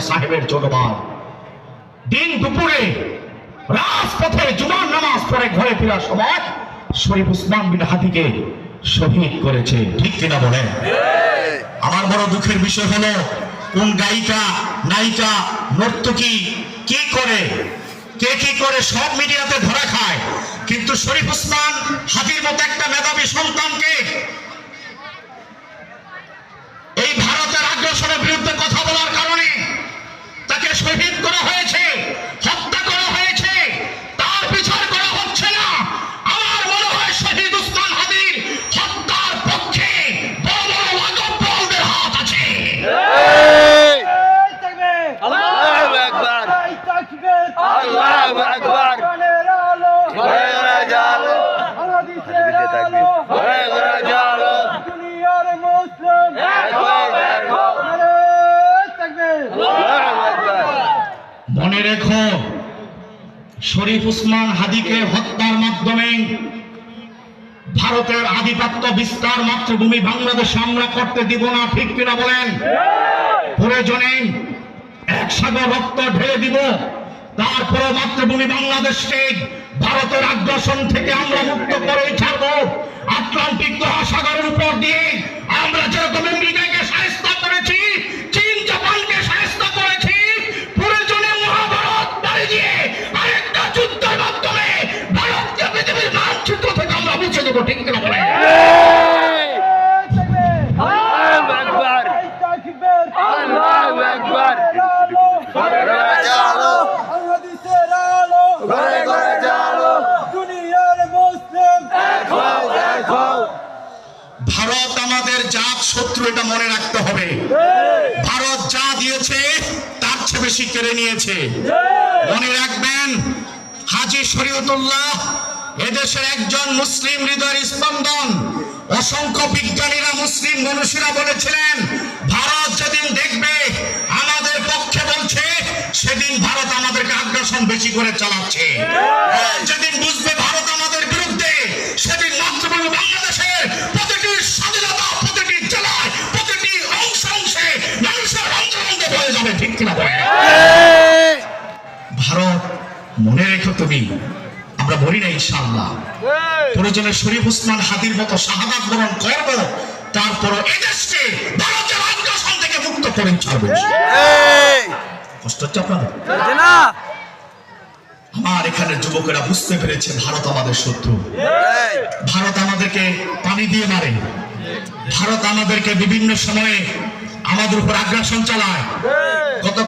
সাহেবের ছোট ভাই দিন দুপুরে রাজপথে জুমার নামাজ পড়ে ঘরে ফেরার সময় শরীফ উসমান বিন হাদিকে শহীদ করেছে। ঠিক কিনা বলেন? আমার বড় দুঃখের বিষয় হলো কোন গায়িকা, নায়িকা, নর্তকী কি করে, কে কি করে সব মিডিয়াতে ধরা খায়, কিন্তু শরীফ উসমান হাদির মতো একটা মেধাবী সন্তানকে এই ভারতের আগ্রাসনের বিরুদ্ধে কথা বলার কারণে তাকে শহীদ করা হয়েছে, হত্যা করা হয়েছে, তার বিচার করা হচ্ছে না। আমার মনে হয় শহীদ উসমান হাদির হত্যার পক্ষে বড় বড় ওয়াকফদের হাত আছে। আল্লাহু আকবার, আল্লাহু আকবার, ঘরে যাও, হাদিসের আলো, ঘরে যাও, দুনিয়ার মুসলিম এক হও, এক হও, তাকবীর, আল্লাহু আকবার। মনে রেখো, শরীফ উসমান হাদিকে হত্যার মাধ্যমে ভারতের আধিপত্য বিস্তার মাতৃভূমি বাংলাদেশে আমরা করতে দিব না। ঠিক কিনা বলেন? প্রয়োজনে এক সাগর রক্ত ঢেলে দিব, তারপরে মাতৃভূমি বাংলাদেশকে ভারতের আগ্রাসন থেকে আমরা মুক্ত করে ছাড়ব। আটলান্টিক মহাসাগরের উপর দিয়ে আমরা যেরকম আমেরিকাকে সাহায্য করেছি, চীন জাপানকে সাহায্য করেছি, প্রয়োজনে মহাভারত পাড়ি দিয়ে আরেকটা যুদ্ধের মাধ্যমে ভারতকে পৃথিবীর মানচিত্র থেকে আমরা মুছে দেবো। ঠিক কিনা বলেন? আল্লাহু আকবার, আল্লাহু আকবার, ঘরে যাও, হাদিসের আলো, ঘরে ঘরে যাও, দুনিয়ার মুসলিম এক হও, এক হও। ভারত আমাদের জাত শত্রু, এটা মনে রাখতে হবে। ভারত যা দিয়েছে তার চেয়ে বেশি কেড়ে নিয়েছে। মনে রাখবেন, হাজী শরীয়তুল্লাহ এদেশের একজন মুসলিম হৃদয়ের স্পন্দন। অসংখ্য বিজ্ঞানীরা, মুসলিম মনীষীরা বলেছিলেন, ভারত যেদিন দেখবে আমাদের পক্ষে বলছে, সেদিন ভারত আমাদেরকে আগ্রাসন বেশি করে চালাচ্ছে। যেদিন বুঝবে ভারত আমাদের বিরুদ্ধে, সেদিন মাতৃভূমি বাংলাদেশের প্রতিটি স্বাধীনতা, প্রতিটি জেলায়, প্রতিটি অংশে মানুষের অন্তরঙ্গে হয়ে যাবে। ঠিক কিনা বলেন? ভারত মনে রেখো তুমি, আমরা বলি না ইনশাআল্লাহ প্রয়োজনে শরীফ উসমান হাদির মতো শাহাদাত বরণ করব, তারপর এদেশকে ভারতের আগ্রাসন থেকে মুক্ত করে ছাড়বো। কষ্ট হচ্ছে আপনাদের? আমার এখানে যুবকেরা বুঝতে পেরেছে ভারত আমাদের শত্রু। ভারত আমাদেরকে পানি দিয়ে মারে, ভারত আমাদেরকে বিভিন্ন সময়ে আমাদের উপর আগ্রাসন চালায়। গত